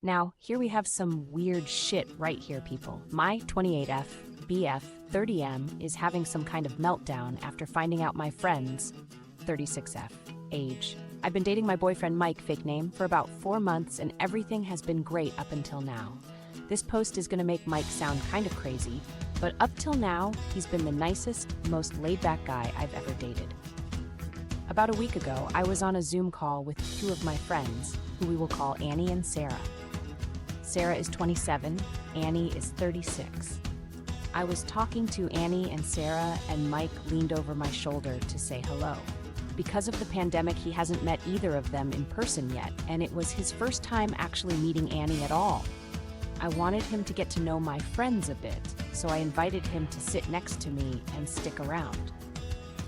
Now, here we have some weird shit right here, people. My 28F, BF, 30M is having some kind of meltdown after finding out my friend's 36F age. I've been dating my boyfriend Mike, fake name, for about 4 months and everything has been great up until now. This post is gonna make Mike sound kinda crazy, but up till now, he's been the nicest, most laid-back guy I've ever dated. About a week ago, I was on a Zoom call with two of my friends, who we will call Annie and Sarah. Sarah is 27, Annie is 36. I was talking to Annie and Sarah, and Mike leaned over my shoulder to say hello. Because of the pandemic, he hasn't met either of them in person yet, and it was his first time actually meeting Annie at all. I wanted him to get to know my friends a bit, so I invited him to sit next to me and stick around.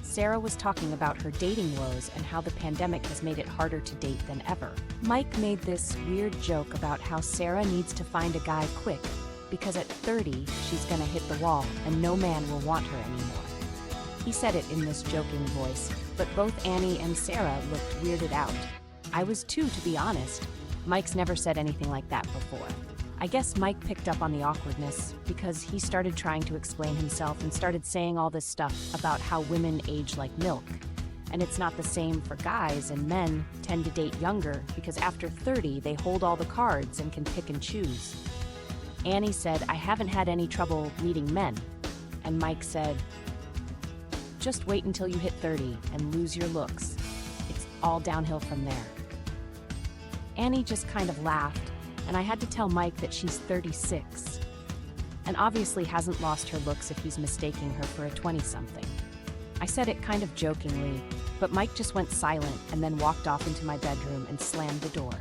Sarah was talking about her dating woes and how the pandemic has made it harder to date than ever. Mike made this weird joke about how Sarah needs to find a guy quick because at 30, she's gonna hit the wall and no man will want her anymore. He said it in this joking voice, but both Annie and Sarah looked weirded out. I was too, to be honest. Mike's never said anything like that before. I guess Mike picked up on the awkwardness because he started trying to explain himself and started saying all this stuff about how women age like milk. And it's not the same for guys, and men tend to date younger because after 30, they hold all the cards and can pick and choose. Annie said, "I haven't had any trouble meeting men." And Mike said, "Just wait until you hit 30 and lose your looks. It's all downhill from there." Annie just kind of laughed, and I had to tell Mike that she's 36, and obviously hasn't lost her looks if he's mistaking her for a 20-something. I said it kind of jokingly, but Mike just went silent and then walked off into my bedroom and slammed the door.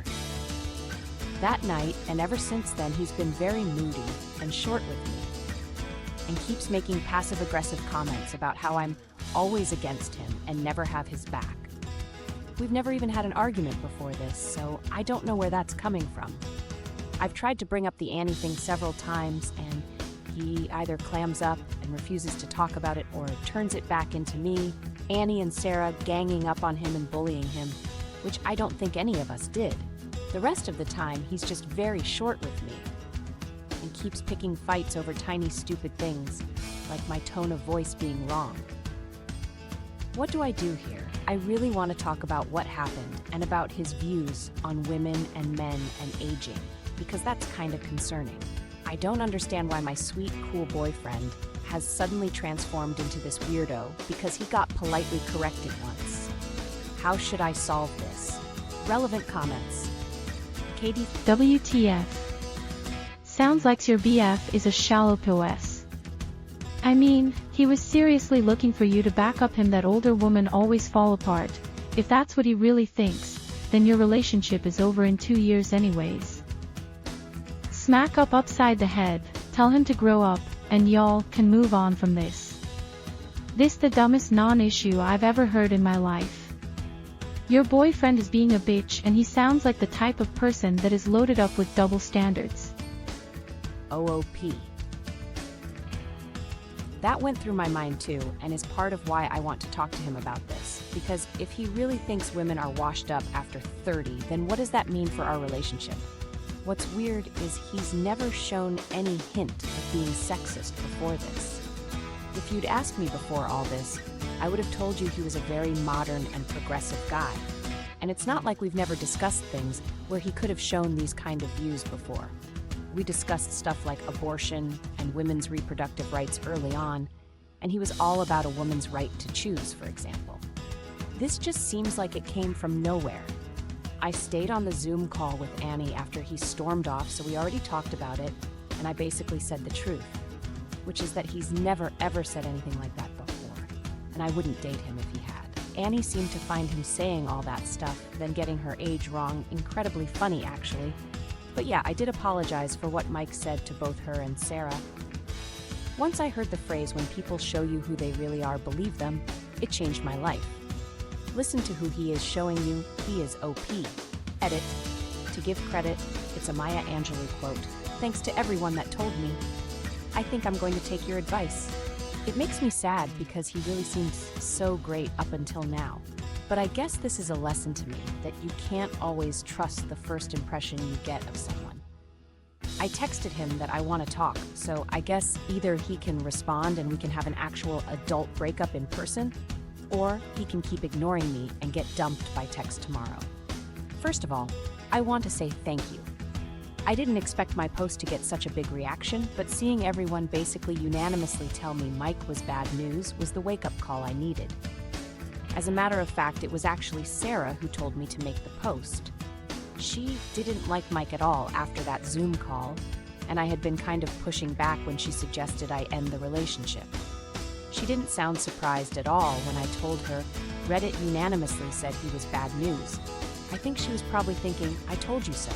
That night, and ever since then, he's been very moody and short with me, and keeps making passive-aggressive comments about how I'm always against him and never have his back. We've never even had an argument before this, so I don't know where that's coming from. I've tried to bring up the Annie thing several times, and he either clams up and refuses to talk about it or turns it back into me, Annie and Sarah ganging up on him and bullying him, which I don't think any of us did. The rest of the time, he's just very short with me and keeps picking fights over tiny stupid things, like my tone of voice being wrong. What do I do here? I really want to talk about what happened and about his views on women and men and aging, because that's kind of concerning. I don't understand why my sweet, cool boyfriend has suddenly transformed into this weirdo because he got politely corrected once. How should I solve this? Relevant comments. Katie. WTF. Sounds like your BF is a shallow POS. I mean, he was seriously looking for you to back up him that older women always fall apart. If that's what he really thinks, then your relationship is over in 2 years anyways. Smack up upside the head, tell him to grow up, and y'all can move on from this. This the dumbest non-issue I've ever heard in my life. Your boyfriend is being a bitch and he sounds like the type of person that is loaded up with double standards. OOP. That went through my mind too, and is part of why I want to talk to him about this, because if he really thinks women are washed up after 30, then what does that mean for our relationship? What's weird is he's never shown any hint of being sexist before this. If you'd asked me before all this, I would have told you he was a very modern and progressive guy. And it's not like we've never discussed things where he could have shown these kind of views before. We discussed stuff like abortion and women's reproductive rights early on, and he was all about a woman's right to choose, for example. This just seems like it came from nowhere. I stayed on the Zoom call with Annie after he stormed off, so we already talked about it, and I basically said the truth, which is that he's never ever said anything like that before, and I wouldn't date him if he had. Annie seemed to find him saying all that stuff, then getting her age wrong, incredibly funny actually. But yeah, I did apologize for what Mike said to both her and Sarah. Once I heard the phrase, "when people show you who they really are, believe them," it changed my life. Listen to who he is showing you, he is OP. Edit. To give credit, it's a Maya Angelou quote. Thanks to everyone that told me. I think I'm going to take your advice. It makes me sad because he really seems so great up until now. But I guess this is a lesson to me that you can't always trust the first impression you get of someone. I texted him that I want to talk, so I guess either he can respond and we can have an actual adult breakup in person, or he can keep ignoring me and get dumped by text tomorrow. First of all, I want to say thank you. I didn't expect my post to get such a big reaction, but seeing everyone basically unanimously tell me Mike was bad news was the wake-up call I needed. As a matter of fact, it was actually Sarah who told me to make the post. She didn't like Mike at all after that Zoom call, and I had been kind of pushing back when she suggested I end the relationship. She didn't sound surprised at all when I told her Reddit unanimously said he was bad news. I think she was probably thinking, I told you so.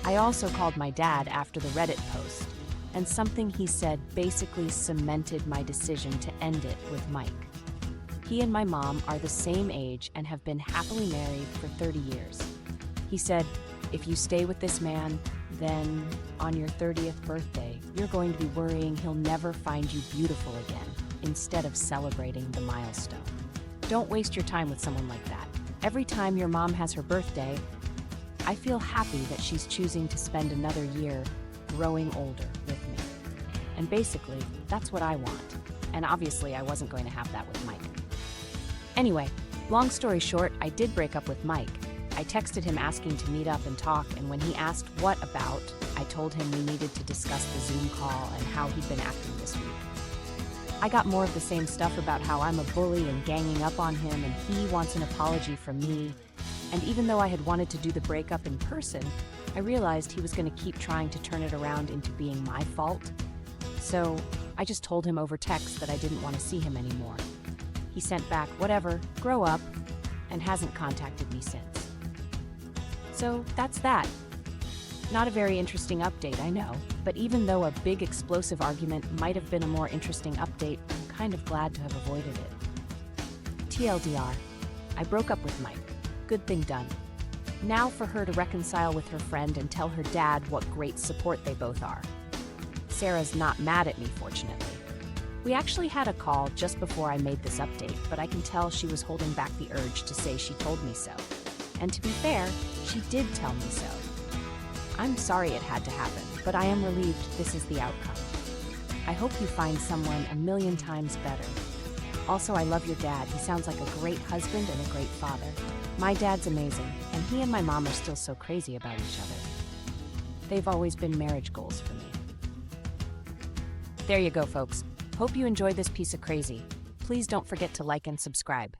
I also called my dad after the Reddit post, and something he said basically cemented my decision to end it with Mike. He and my mom are the same age and have been happily married for 30 years. He said, if you stay with this man, then on your 30th birthday, you're going to be worrying he'll never find you beautiful again, instead of celebrating the milestone. Don't waste your time with someone like that. Every time your mom has her birthday, I feel happy that she's choosing to spend another year growing older with me. And basically, that's what I want. And obviously, I wasn't going to have that with Mike. Anyway, long story short, I did break up with Mike. I texted him asking to meet up and talk, and when he asked what about, I told him we needed to discuss the Zoom call and how he'd been acting this week. I got more of the same stuff about how I'm a bully and ganging up on him, and he wants an apology from me. And even though I had wanted to do the breakup in person, I realized he was going to keep trying to turn it around into being my fault. So I just told him over text that I didn't want to see him anymore. He sent back, whatever, grow up, and hasn't contacted me since. So that's that. Not a very interesting update, I know, but even though a big explosive argument might have been a more interesting update, I'm kind of glad to have avoided it. TLDR, I broke up with Mike. Good thing done. Now for her to reconcile with her friend and tell her dad what great support they both are. Sarah's not mad at me, fortunately. We actually had a call just before I made this update, but I can tell she was holding back the urge to say she told me so. And to be fair, she did tell me so. I'm sorry it had to happen, but I am relieved this is the outcome. I hope you find someone a million times better. Also, I love your dad. He sounds like a great husband and a great father. My dad's amazing, and he and my mom are still so crazy about each other. They've always been marriage goals for me. There you go, folks. Hope you enjoyed this piece of crazy. Please don't forget to like and subscribe.